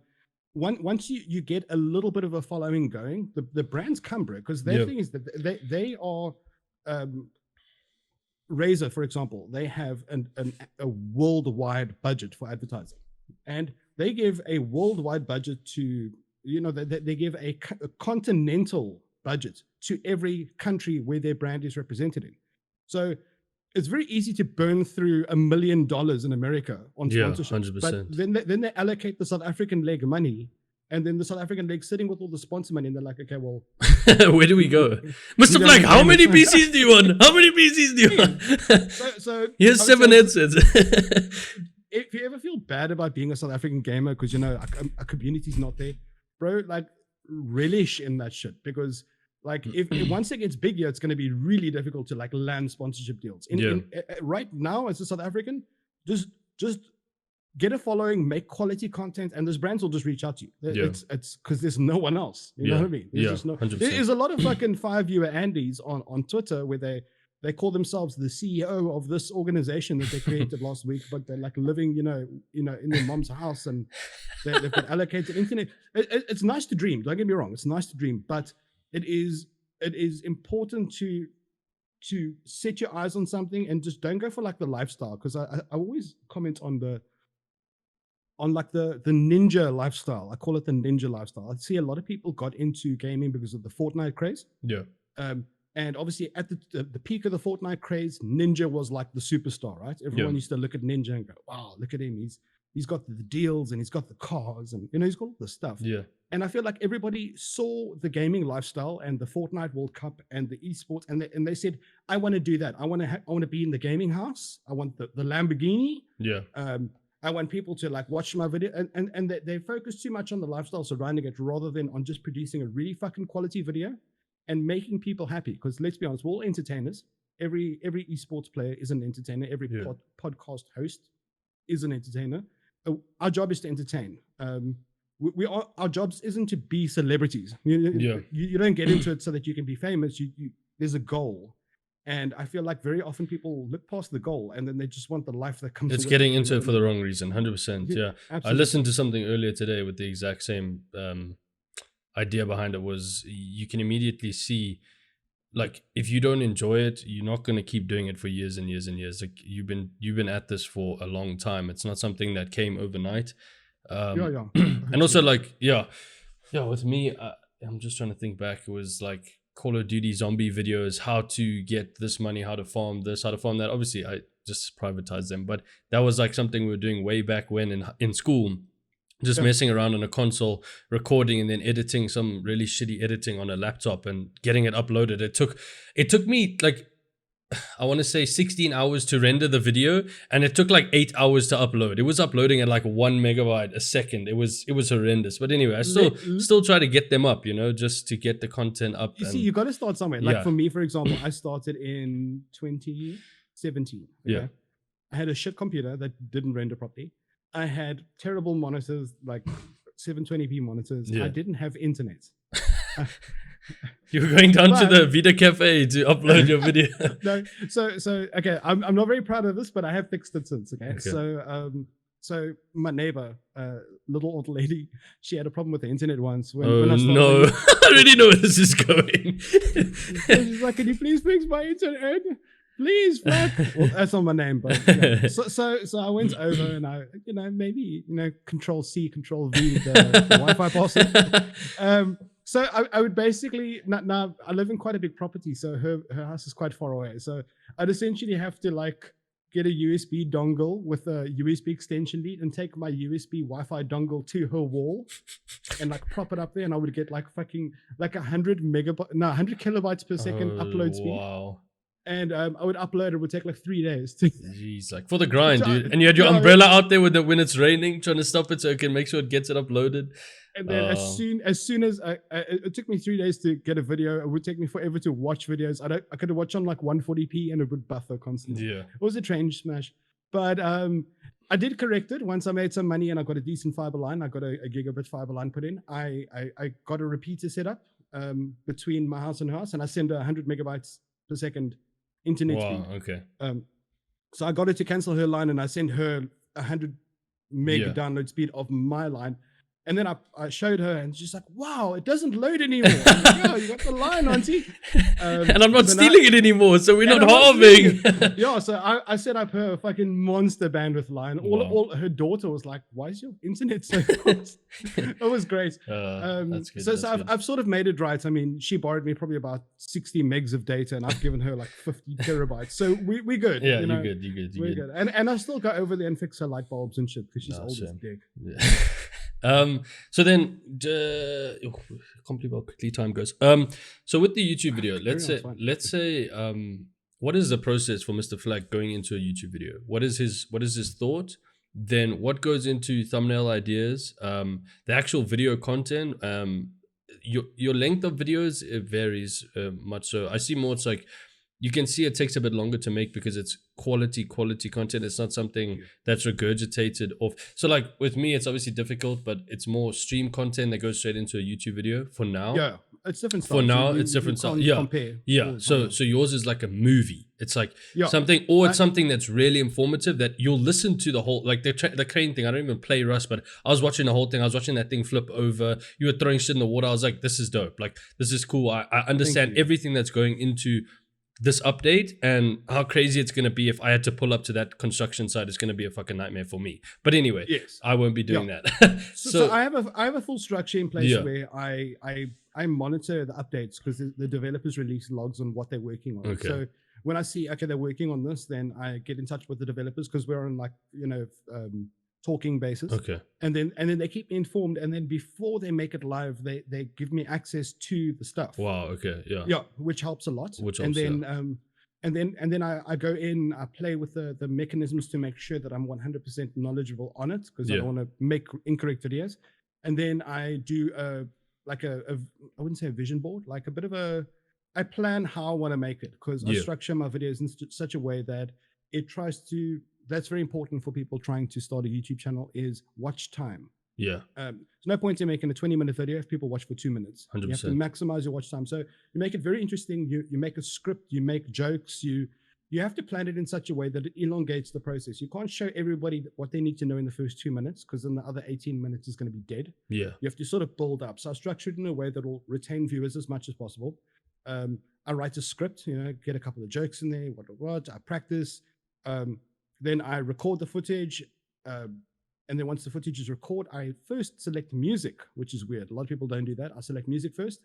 once you get a little bit of a following going, the brands come, bro, because their thing is that they are Razer, for example, they have a worldwide budget for advertising. And they give a worldwide budget to, you know, they give a continental budget to every country where their brand is represented in. So it's very easy to burn through $1 million in America on sponsorship. 100%. But then they allocate the South African leg money, and then the South African leg sitting with all the sponsor money, and they're like, okay, well, where do we go? Mr. Flack, how many PCs do you want? How many PCs do you want? So here's 7 headsets. If you ever feel bad about being a South African gamer because, you know, a community's not there, bro, like, relish in that shit, because like if once it gets bigger, it's going to be really difficult to like land sponsorship deals. Right now, as a South African, just get a following, make quality content, and those brands will just reach out to you. It's because there's no one else. You know what I mean? There's there's a lot of fucking 5-viewer Andes on Twitter where they call themselves the CEO of this organization that they created last week, but they're like living, you know, in their mom's house, and they've got allocated internet. It's nice to dream. Don't get me wrong. It's nice to dream, but it is important to set your eyes on something and just don't go for like the lifestyle. Because I always comment on the ninja lifestyle. I call it the ninja lifestyle. I see a lot of people got into gaming because of the Fortnite craze. Yeah. And obviously at the peak of the Fortnite craze, Ninja was like the superstar, right? Everyone used to look at Ninja and go, wow, look at him. he's got the deals and he's got the cars and he's got all this stuff. Yeah. And I feel like everybody saw the gaming lifestyle and the Fortnite World Cup and the esports, and they said, I want to do that. I want to be in the gaming house. I want the Lamborghini. Yeah. I want people to like watch my video, and they focus too much on the lifestyle surrounding it rather than on just producing a really fucking quality video and making people happy. Because let's be honest, we're all entertainers. Every esports player is an entertainer. Every podcast host is an entertainer. Our job is to entertain. Our jobs isn't to be celebrities. You don't get into it so that you can be famous. There's a goal. And I feel like very often people look past the goal and then they just want the life that comes. It's getting into it for the wrong reason. 100%. Yeah. Absolutely. I listened to something earlier today with the exact same idea behind it. Was you can immediately see, like, if you don't enjoy it, you're not going to keep doing it for years and years and years. Like you've been at this for a long time. It's not something that came overnight. And also like, with me, I'm just trying to think back. It was like Call of Duty zombie videos, how to get this money, how to farm this, how to farm that. Obviously, I just privatized them, but that was like something we were doing way back when in school, just messing around on a console, recording and then editing some really shitty editing on a laptop and getting it uploaded. It took me like, I want to say 16 hours to render the video, and it took like 8 hours to upload. It was uploading at like 1 megabyte a second. It was horrendous. But anyway, I still try to get them up, just to get the content up. You see, you got to start somewhere. Like for me, for example, I started in 2017. Okay? Yeah. I had a shit computer that didn't render properly. I had terrible monitors, like 720p monitors. Yeah. I didn't have internet. You were going down to the Vita Cafe to upload your video. No, so okay, I'm not very proud of this, but I have fixed it since. Okay. So my neighbor, little old lady, she had a problem with the internet once. When I started, I already know where this is going. She's like, "Can you please fix my internet? Please, Flack." Well, that's not my name, but so I went over and I, maybe Control C, Control V, the Wi-Fi password. So I would basically, now I live in quite a big property, so her house is quite far away. So I'd essentially have to like get a USB dongle with a USB extension lead and take my USB Wi-Fi dongle to her wall and like prop it up there, and I would get like fucking like 100 kilobytes per second upload speed. Wow. And I would upload it. Would take like 3 days. Jeez, like for the grind, dude. And you had your umbrella out there when it's raining, trying to stop it so it can make sure it gets it uploaded. And then as soon as it took me 3 days to get a video, it would take me forever to watch videos. I could watch on like 140p and it would buffer constantly. Yeah, it was a train smash. But I did correct it once I made some money and I got a decent fiber line. I got a gigabit fiber line put in. I got a repeater set up between my house and her house, and I send her 100 megabytes per second internet speed. Okay. So I got her to cancel her line and I sent her 100 meg download speed of my line. And then I showed her and she's like, "Wow, it doesn't load anymore." I'm like, "Yo, you got the line, auntie." And I'm not stealing it anymore, so we're not harming. Yeah, so I set up her fucking monster bandwidth line. All her daughter was like, "Why is your internet so fast?" It was great. That's good. So I've sort of made it right. I mean, she borrowed me probably about 60 megs of data, and I've given her like 50 terabytes. So we're good. Yeah, you're good. We're good. And I still go over there and fix her light bulbs and shit because she's old as dick. Yeah. So then, can't believe how quickly time goes. So with the YouTube video, let's say, what is the process for Mr. Flack going into a YouTube video? What is his thought? Then what goes into thumbnail ideas? The actual video content. Your length of videos, it varies much. So I see more. It's like, you can see it takes a bit longer to make because it's quality content. It's not something that's regurgitated off. So like with me, it's obviously difficult, but it's more stream content that goes straight into a YouTube video for now. Yeah, it's different stuff. For now, it's different stuff. Yeah, compare. Yeah. So yours is like a movie. It's like something, or it's something that's really informative that you'll listen to the whole, like the crane thing. I don't even play Rust, but I was watching the whole thing. I was watching that thing flip over. You were throwing shit in the water. I was like, this is dope. Like, this is cool. I understand everything that's going into this update and how crazy it's going to be. If I had to pull up to that construction site, it's going to be a fucking nightmare for me. But anyway, I won't be doing that. So I have a full structure in place where I monitor the updates because the developers release logs on what they're working on. Okay. So when I see, they're working on this, then I get in touch with the developers because we're on like, talking basis. Okay. And then they keep me informed. And then before they make it live, they give me access to the stuff. Wow. Okay. Yeah. Yeah, which helps a lot. Which and helps, then and then I go in, I play with the mechanisms to make sure that I'm 100% knowledgeable on it, because I don't want to make incorrect videos. And then I do like I wouldn't say a vision board, like a bit of I plan how I want to make it, because I structure my videos in such a way that it tries to, that's very important for people trying to start a YouTube channel, is watch time. Yeah. There's no point in making a 20-minute video if people watch for 2 minutes. 100%. You have to maximize your watch time. So you make it very interesting. You make a script, you make jokes, you have to plan it in such a way that it elongates the process. You can't show everybody what they need to know in the first 2 minutes, because then the other 18 minutes is going to be dead. Yeah. You have to sort of build up. So I structured it in a way that will retain viewers as much as possible. I write a script, get a couple of jokes in there, what. I practice. Then I record the footage. And then once the footage is recorded, I first select music, which is weird. A lot of people don't do that. I select music first.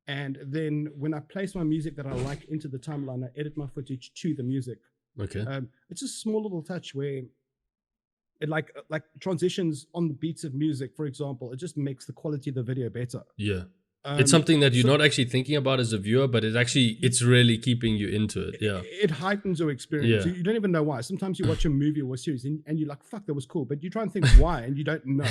And then when I place my music that I like into the timeline, I edit my footage to the music. Okay. It's a small little touch where it like transitions on the beats of music, for example. It just makes the quality of the video better. Yeah. It's something that you're not actually thinking about as a viewer, but it's really keeping you into it. Yeah. It heightens your experience. Yeah. You don't even know why. Sometimes you watch a movie or a series and you're like, fuck, that was cool. But you try and think why, and you don't know.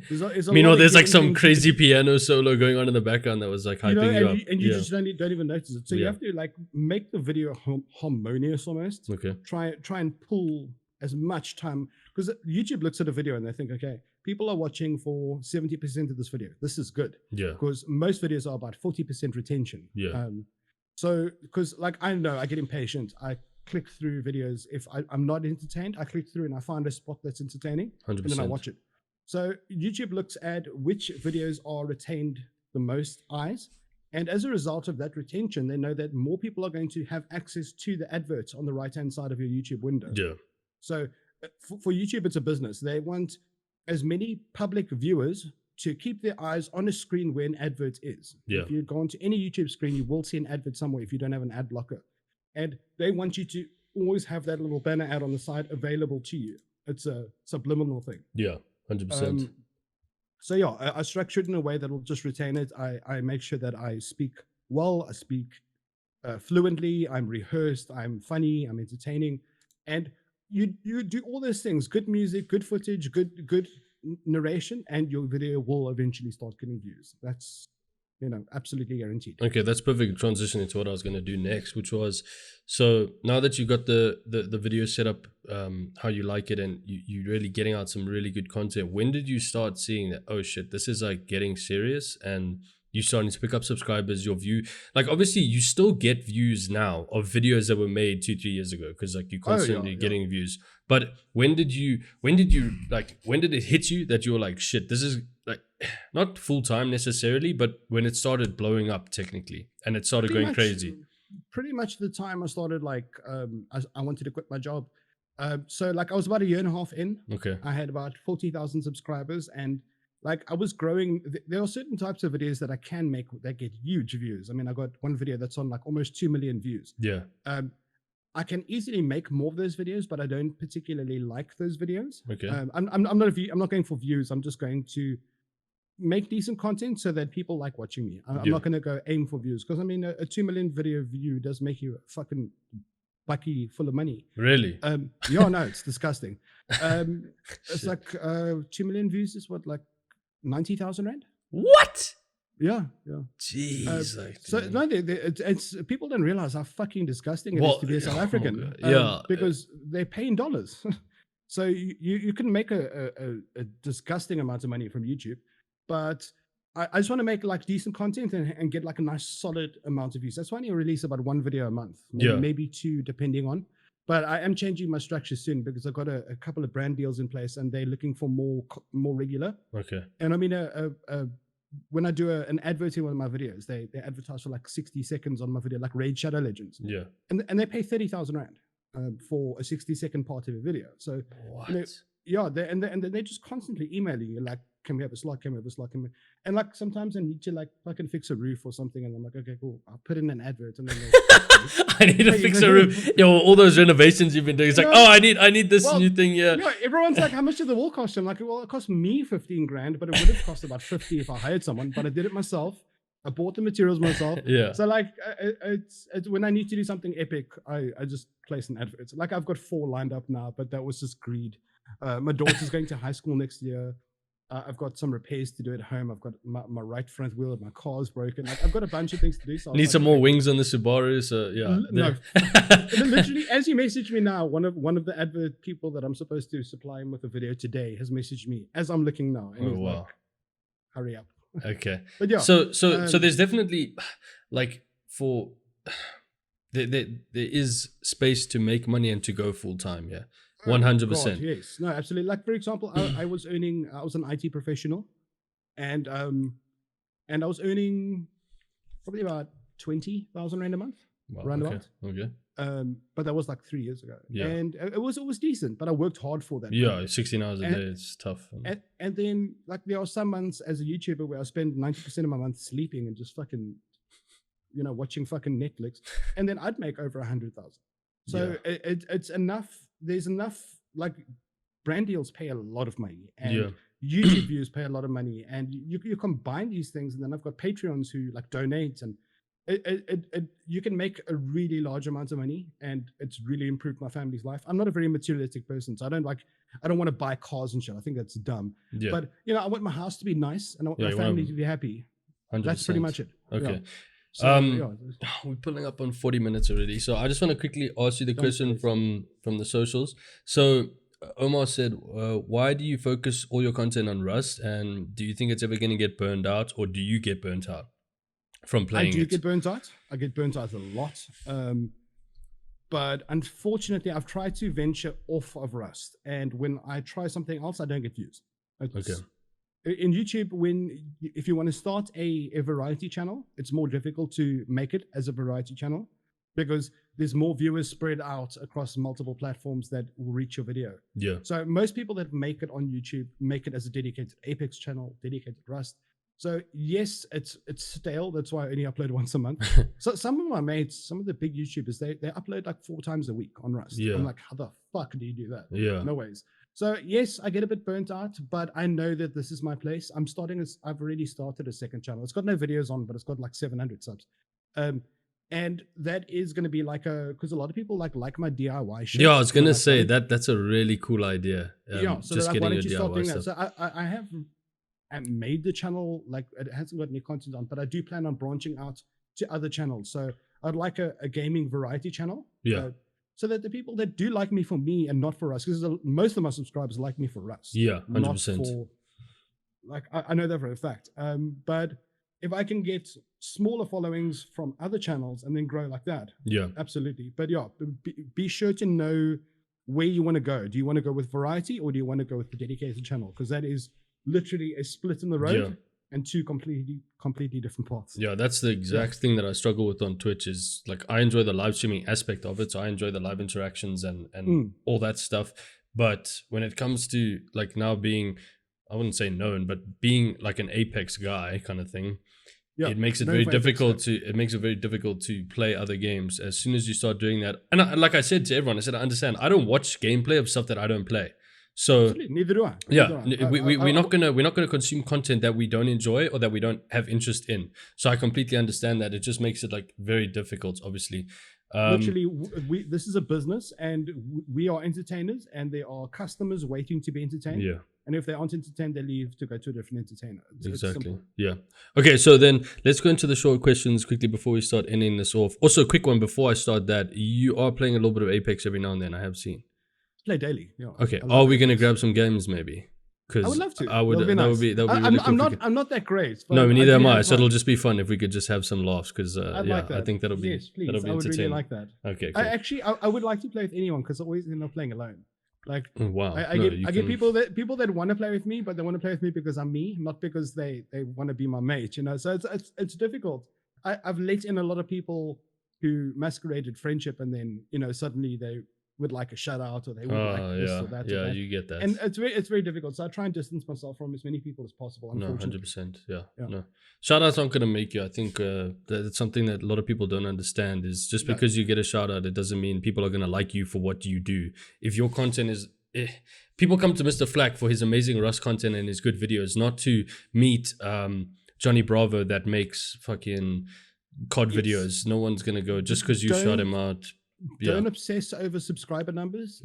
There's like some crazy piano solo going on in the background that was like hyping you up. And you just don't even notice it. So you have to like make the video harmonious almost. Okay. Try and pull as much time, because YouTube looks at a video and they think, okay, people are watching for 70% of this video. This is good. Yeah. Because most videos are about 40% retention. Yeah. So, because like I know I get impatient. I click through videos. If I'm not entertained, I click through and I find a spot that's entertaining 100%. and then I watch it. So YouTube looks at which videos are retained the most eyes. And as a result of that retention, they know that more people are going to have access to the adverts on the right-hand side of your YouTube window. Yeah. So for YouTube, it's a business. They want as many public viewers to keep their eyes on a screen where an advert is. Yeah. If you go onto any YouTube screen, you will see an advert somewhere if you don't have an ad blocker. And they want you to always have that little banner ad on the side available to you. It's a subliminal thing. Yeah, 100%. So yeah, I structure it in a way that will just retain it. I make sure that I speak well, I speak fluently, I'm rehearsed, I'm funny, I'm entertaining. And you do all those things, good music, good footage, good narration, and your video will eventually start getting views. That's, absolutely guaranteed. Okay, that's perfect transition into what I was going to do next, which was, so now that you got the video set up how you like it, and you're really getting out some really good content, when did you start seeing that, oh shit, this is like getting serious, and you starting to pick up subscribers, your view, like obviously you still get views now of videos that were made 2-3 years ago, because like you're constantly getting views. But when did it hit you that you were like, shit, this is like not full time necessarily, but when it started blowing up technically and it started going crazy? Pretty much the time I started, like I wanted to quit my job. So like I was about 1.5 years in. Okay. I had about 40,000 subscribers, and like I was growing. There are certain types of videos that I can make that get huge views. I mean, I got one video that's on like almost 2 million views. Yeah. I can easily make more of those videos, but I don't particularly like those videos. Okay. I'm not going for views. I'm just going to make decent content so that people like watching me. I'm not going to go aim for views, because I mean, a 2 million video view does make you a fucking bucky full of money. Really? Yeah, no, it's disgusting. It's like 2 million views is what, like 90,000 rand? What? Yeah. Jeez. So no, it's people don't realize how fucking disgusting it is to be a South African. Because they pay in dollars. So you can make a disgusting amount of money from YouTube, but I just want to make like decent content and get like a nice solid amount of views. That's why I only release about 1 video a month, maybe 2 depending on. But I am changing my structure soon, because I've got a couple of brand deals in place and they're looking for more regular. Okay. And I mean, when I do an advert in one of my videos, they advertise for like 60 seconds on my video, like Raid Shadow Legends. Yeah. And they pay 30,000 rand for a 60-second part of a video. So what? yeah, and they're just constantly emailing you like, can we have a slot? Can we have a slot? And like sometimes I need to like fucking fix a roof or something, and I'm like, okay, cool, I'll put in an advert, and then I need to fix a roof. Yo, all those renovations you've been doing. It's like, oh, I need this new thing. Yeah. Everyone's like, how much did the wall cost? I'm like, well, it cost me 15 grand, but it would have cost about 50 if I hired someone. But I did it myself. I bought the materials myself. Yeah. So like, it's when I need to do something epic, I just place an advert. Like I've got 4 lined up now, but that was just greed. My daughter's going to high school next year. I've got some repairs to do at home. I've got my right front wheel of my car's broken. Like, I've got a bunch of things to do. So need some more wings on the Subaru. So yeah. No. Literally, as you message me now, one of the advert people that I'm supposed to supply him with a video today has messaged me as I'm looking now. And he's like, hurry up. Okay. But yeah. So there's definitely like there is space to make money and to go full time. Yeah. 100%. Yes. No, absolutely. Like for example, I was an IT professional, and I was earning probably about 20,000 rand a month. Wow, roundabout. Okay. But that was like 3 years ago. Yeah. And it was decent, but I worked hard for that. Yeah, 16 hours a day, it's tough. And then like there are some months as a YouTuber where I spend 90% of my month sleeping and just fucking, watching fucking Netflix, and then I'd make over 100,000. So it's enough. There's enough, like brand deals pay a lot of money, and YouTube views pay a lot of money, and you combine these things, and then I've got Patreons who like donate, and you can make a really large amount of money, and it's really improved my family's life. I'm not a very materialistic person, so I don't want to buy cars and shit. I think that's dumb. Yeah. But I want my house to be nice, and I want my family to be happy. 100%. That's pretty much it. Okay. Yeah. So, we're pulling up on 40 minutes already, so I just want to quickly ask you the question from the socials. So Omar said, why do you focus all your content on Rust, and do you think it's ever going to get burned out, or do you get burnt out from playing it? I do get burnt out. I get burnt out a lot, but unfortunately I've tried to venture off of Rust, and when I try something else I don't get views. Okay. In YouTube, if you want to start a variety channel, it's more difficult to make it as a variety channel because there's more viewers spread out across multiple platforms that will reach your video. Yeah. So most people that make it on YouTube make it as a dedicated Apex channel, dedicated Rust. So yes, it's stale. That's why I only upload once a month. So some of my mates, some of the big YouTubers, they upload like 4 times a week on Rust. Yeah. I'm like, how the fuck do you do that? Yeah. No ways. So yes, I get a bit burnt out, but I know that this is my place. I've already started a second channel. It's got no videos on, but it's got like 700 subs. And that is going to be like because a lot of people like my DIY shit. Yeah, I was going to say that's a really cool idea. So just getting your DIY stuff. So I have made the channel, like it hasn't got any content on, but I do plan on branching out to other channels. So I'd like a gaming variety channel. Yeah. So that the people that do like me for me and not for Rust, because most of my subscribers like me for Rust. Yeah, 100%. I know that for a fact. But if I can get smaller followings from other channels and then grow like that, yeah, absolutely. But yeah, be sure to know where you want to go. Do you want to go with variety, or do you want to go with the dedicated channel? Because that is literally a split in the road. Yeah. And 2 completely different paths. Yeah, that's the exact thing that I struggle with on Twitch is like I enjoy the live streaming aspect of it. So I enjoy the live interactions and all that stuff. But when it comes to like now being, I wouldn't say known, but being like an Apex guy kind of thing, it makes it very difficult to play other games as soon as you start doing that. And like I said to everyone, I said, I understand. I don't watch gameplay of stuff that I don't play. So absolutely. Neither do I. We're not gonna consume content that we don't enjoy or that we don't have interest in. So I completely understand that. It just makes it like very difficult, obviously. Literally, this is a business, and we are entertainers, and there are customers waiting to be entertained. Yeah. And if they aren't entertained, they leave to go to a different entertainer. Exactly. Yeah. Okay, so then let's go into the short questions quickly before we start ending this off. Also, a quick one before I start that. You are playing a little bit of Apex every now and then, I have seen. Play daily. Yeah. Okay. Are we going to grab some games maybe? I would love to. That would be really cool. I'm not that great. No, neither am I. So it'll just be fun if we could just have some laughs because I think that'll be please. That'll be I would really like that. Okay. Cool. I would like to play with anyone because I always end up playing alone. Like wow. I get people that want to play with me, but they want to play with me because I'm me, not because they want to be my mate. So it's difficult. I've let in a lot of people who masqueraded friendship, and then suddenly they would like a shout out, or they would like this or that. Yeah, you get that. And it's very difficult. So I try and distance myself from as many people as possible. No, Unfortunately. 100%. Yeah. No. Shout outs aren't going to make you. I think that's something that a lot of people don't understand is just because you get a shout out, it doesn't mean people are going to like you for what you do. If your content is, people come to Mr. Flack for his amazing Rust content and his good videos, not to meet Johnny Bravo that makes fucking COD videos. No one's going to go just because you shout him out. Don't obsess over subscriber numbers.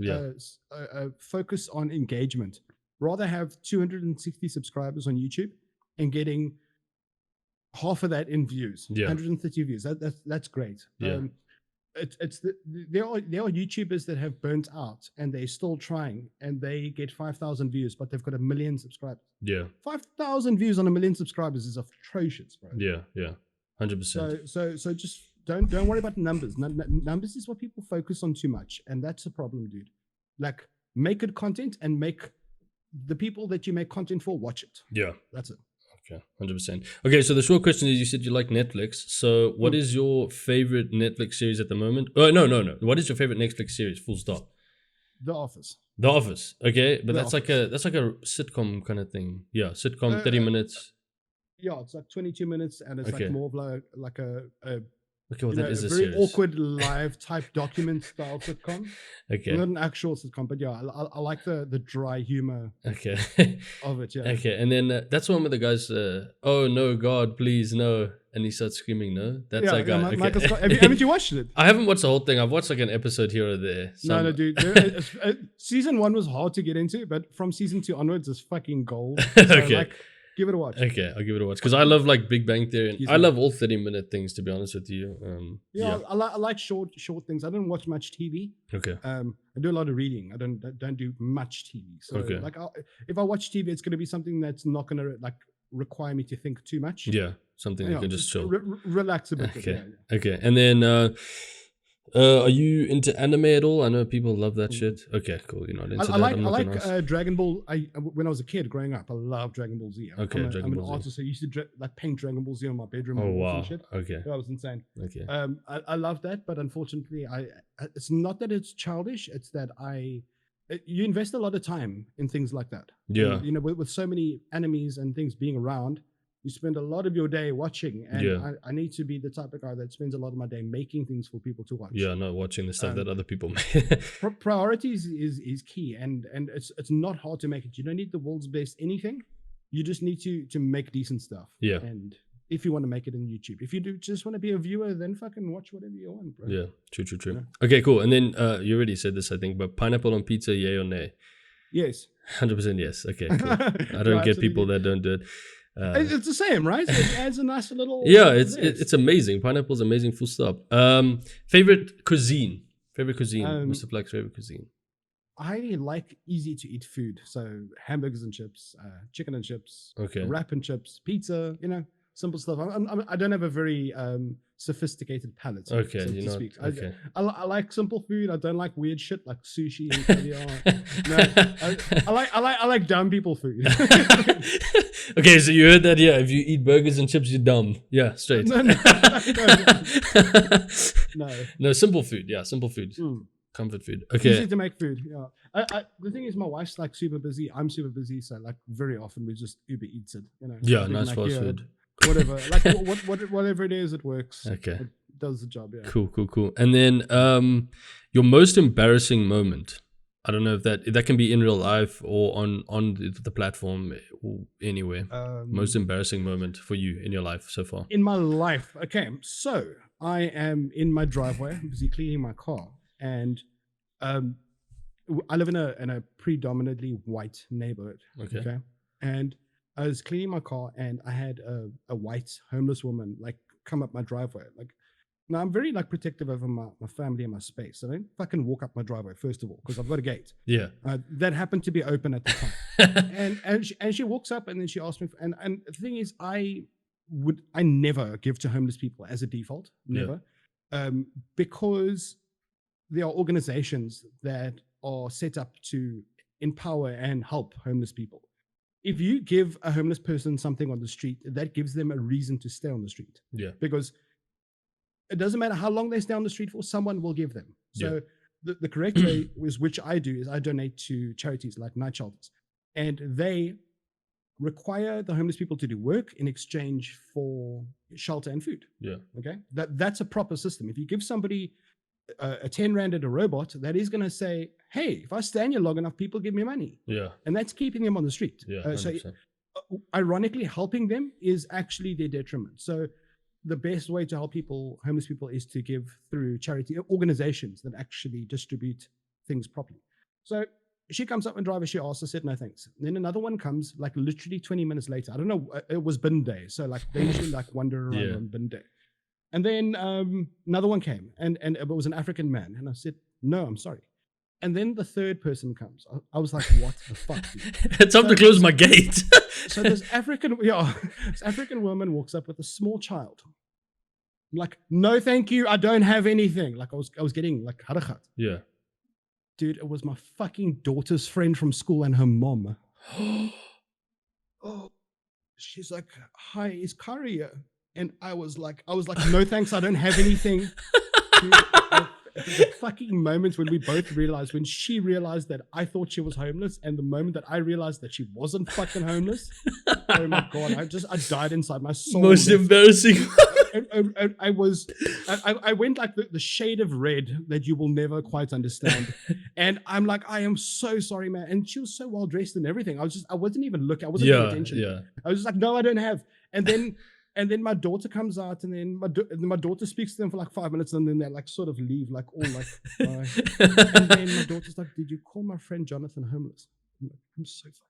Focus on engagement. Rather have 260 subscribers on YouTube and getting half of that in views. 130 views. That's great. There are YouTubers that have burnt out and they're still trying and they get 5,000 views, but they've got 1 million subscribers. 5,000 views on 1 million subscribers is atrocious, bro. 100%. So just don't worry about numbers. Numbers is what people focus on too much, and that's a problem, dude. Like, make good content and make the people that you make content for watch it. That's it. Okay, 100%. Okay, so the short question is, you said you like Netflix. So what is your favorite Netflix series at the moment? Oh, no. What is your favorite Netflix series? Full stop. The Office. The Office. Okay, but that's like a sitcom kind of thing. Yeah, sitcom, 30 minutes. Yeah, it's like 22 minutes, and it's like more of like a okay, well, that is a very series. awkward live type document style sitcom. Okay. Not an actual sitcom, but yeah, I like the dry humor okay. of it. Yeah. Okay, and then that's the one where the guy's, oh no, God, please, no. And he starts screaming, no? That's that guy. Michael Scott. Haven't you watched it? I haven't watched the whole thing. I've watched like an episode here or there. No, dude. Season 1 was hard to get into, but from season 2 onwards is fucking gold. So, okay. Give it a watch. Okay, I'll give it a watch because I love like Big Bang Theory and I love all 30-minute things, to be honest with you. I like short things. I don't watch much TV. Okay. I do a lot of reading. I don't do much TV. So like if I watch TV, it's going to be something that's not going to like require me to think too much. Yeah, something you can just chill. Relax a bit. Okay. Okay, and then are you into anime at all? I know people love that shit. Okay, cool. You're not into that. I like Dragon Ball. When I was a kid growing up, I loved Dragon Ball Z. Okay, I'm an artist, so I used to like paint Dragon Ball Z on my bedroom. Oh wow. And shit. Okay. That was insane. Okay. I love that, but unfortunately, it's not that it's childish. It's that you invest a lot of time in things like that. Yeah. And, with so many animes and things being around, you spend a lot of your day watching, and I need to be the type of guy that spends a lot of my day making things for people to watch. Yeah, not watching the stuff that other people make. Priorities is key, and it's not hard to make it. You don't need the world's best anything. You just need to make decent stuff. Yeah. And if you want to make it in YouTube, if you just want to be a viewer, then fucking watch whatever you want, bro. Yeah, true. Yeah. Okay, cool. And then you already said this, I think, but pineapple on pizza, yay or nay? Yes. 100% yes. Okay, cool. I don't get people that don't do it. It's the same, right? It adds a nice little. Yeah, it's amazing. Pineapple's amazing. Full stop. Favorite cuisine, Mr. Flack's favorite cuisine. I like easy to eat food, so hamburgers and chips, chicken and chips, wrap and chips, pizza. Simple stuff. I don't have a very sophisticated palate. Okay, so you know. Speak. Okay. I like simple food. I don't like weird shit like sushi and caviar. I like dumb people food. Okay, so you heard that? Yeah, if you eat burgers and chips, you're dumb. Yeah, straight. No, simple food. Yeah, simple food. Comfort food. Okay. Easy to make food. Yeah. The thing is, my wife's like super busy. I'm super busy, so like very often we just Uber Eats it. Yeah, nice fast food. Whatever, like whatever it is, it works. Okay. It does the job. Yeah. Cool. And then your most embarrassing moment. I don't know if that can be in real life or on the platform or anywhere. Most embarrassing moment for you in your life so far. In my life, okay. So I am in my driveway, busy cleaning my car, and I live in a predominantly white neighborhood. Okay. And I was cleaning my car, and I had a white homeless woman like come up my driveway. Like, now I'm very like protective over my family and my space. I don't fucking walk up my driveway first of all because I've got a gate. Yeah. That happened to be open at the time. and she walks up and then she asked me. And the thing is, I never give to homeless people as a default, never, because there are organizations that are set up to empower and help homeless people. If you give a homeless person something on the street, that gives them a reason to stay on the street. Yeah. Because it doesn't matter how long they stay on the street for, someone will give them. So the correct way is, which I do, is I donate to charities like night shelters, and they require the homeless people to do work in exchange for shelter and food. Yeah. Okay. That's a proper system. If you give somebody a 10 rand at a robot, that is going to say, hey, if I stand here long enough, people give me money. Yeah. And that's keeping them on the street. Yeah. So ironically, helping them is actually their detriment. So the best way to help homeless people, is to give through charity organizations that actually distribute things properly. So she comes up and driver, she asks, I said, no, thanks. And then another one comes like literally 20 minutes later. I don't know. It was bin day. So like they usually like wander around on bin day. And then another one came and it was an African man. And I said, no, I'm sorry. And then the third person comes. I was like, what the fuck, dude? It's time to close my gate. So this African woman walks up with a small child. I'm like, no, thank you. I don't have anything. Like I was getting like harachat. Yeah. Dude, it was my fucking daughter's friend from school and her mom. Oh, she's like, hi, is Kari here? And I was like, no thanks, I don't have anything. Dude, the fucking moment when we both realized, when she realized that I thought she was homeless, and the moment that I realized that she wasn't fucking homeless, oh my God, I died inside. My soul. Most embarrassing. I went like the shade of red that you will never quite understand. And I'm like, I am so sorry, man. And she was so well dressed and everything. I wasn't even looking. I wasn't paying attention. Yeah. I was just like, no, I don't have. And then my daughter comes out, and then my daughter speaks to them for like 5 minutes, and then they like sort of leave, like all like, bye. And then my daughter's like, did you call my friend Jonathan homeless? I'm like, I'm so sorry.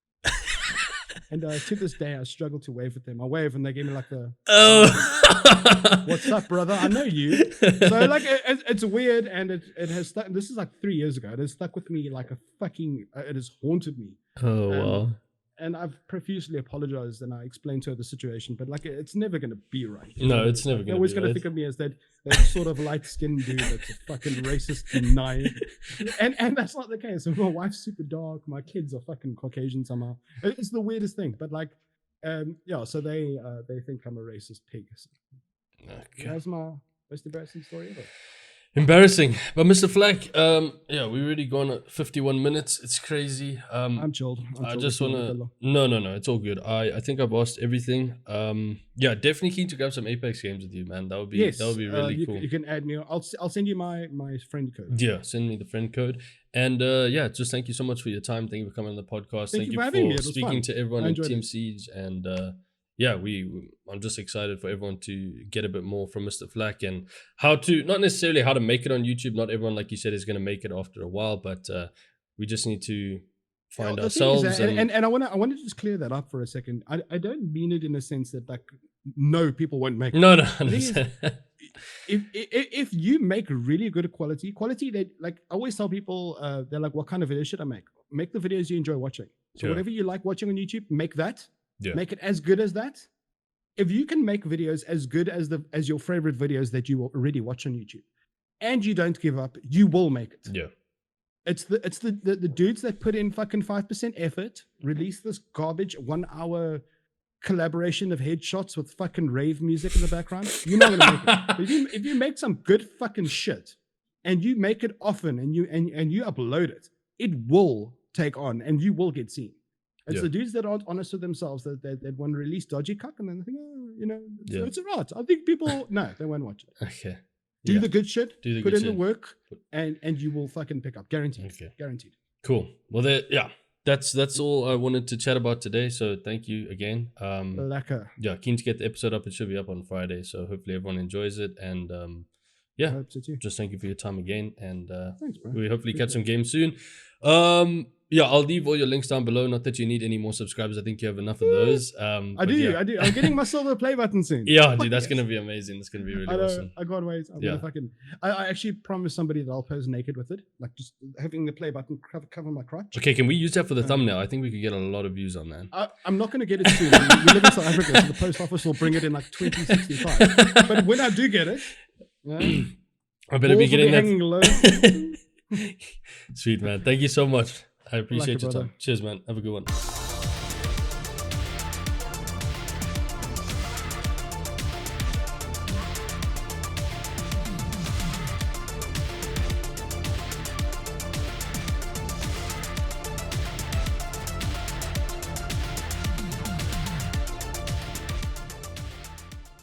And to this day, I struggle to wave at them. I wave, and they give me like the, what's up, brother? I know you. So like, it's weird, and it has stuck. This is like 3 years ago. It has stuck with me like a fucking. It has haunted me. Oh wow. And I've profusely apologized, and I explained to her the situation, but like, it's never going to be right. No, it's never going to be right. They're always going to think of me as that sort of light-skinned dude that's a fucking racist denier. And that's not the case. My wife's super dark. My kids are fucking Caucasian somehow. It's the weirdest thing. But like, so they think I'm a racist pig. So that's my most embarrassing story ever. Embarrassing. But Mr. Flack, we already gone at 51 minutes. It's crazy. I'm chilled. I just want to... No. It's all good. I think I've asked everything. Definitely keen to grab some Apex games with you, man. That would be really cool. You can add me. I'll send you my friend code. Yeah, send me the friend code. And just thank you so much for your time. Thank you for coming on the podcast. Thank you for speaking to everyone in Team Ceej. And I'm just excited for everyone to get a bit more from Mr. Flack, and not necessarily how to make it on YouTube. Not everyone, like you said, is going to make it after a while, but we just need to find ourselves. And I want to just clear that up for a second. I don't mean it in a sense that like, no, people won't make it. No. If you make really good quality that, like, I always tell people, they're like, what kind of video should I make? Make the videos you enjoy watching. So whatever you like watching on YouTube, make that. Yeah. Make it as good as that. If you can make videos as good as your favorite videos that you already watch on YouTube, and you don't give up, you will make it. Yeah. It's the dudes that put in fucking 5% effort, release this garbage 1 hour collaboration of headshots with fucking rave music in the background. You're not gonna make it. If you make some good fucking shit, and you make it often, and you upload it, it will take on, and you will get seen. It's the dudes that aren't honest with themselves that want to release dodgy cuck, and then they think, it's right. I think people, no, they won't watch it. Okay. Do the good shit, put in the work, and you will fucking pick up. Guaranteed. Okay. Guaranteed. Cool. Well, that's all I wanted to chat about today. So thank you again. Lekker. Yeah, keen to get the episode up. It should be up on Friday. So hopefully everyone enjoys it. And I hope so too. Just thank you for your time again. And thanks, bro. We hopefully catch some games soon. I'll leave all your links down below. Not that you need any more subscribers. I think you have enough of those. I do. I'm getting my silver play button soon. Yeah, dude, that's going to be amazing. That's going to be really awesome. I can't wait. I actually promised somebody that I'll pose naked with it. Like just having the play button cover my crotch. Okay, can we use that for the thumbnail? I think we could get a lot of views on that. I'm not going to get it soon. We live in South Africa, so the post office will bring it in like 2065. But when I do get it, I better be getting that. Hanging low. Sweet, man. Thank you so much. I appreciate your time. Cheers, man. Have a good one.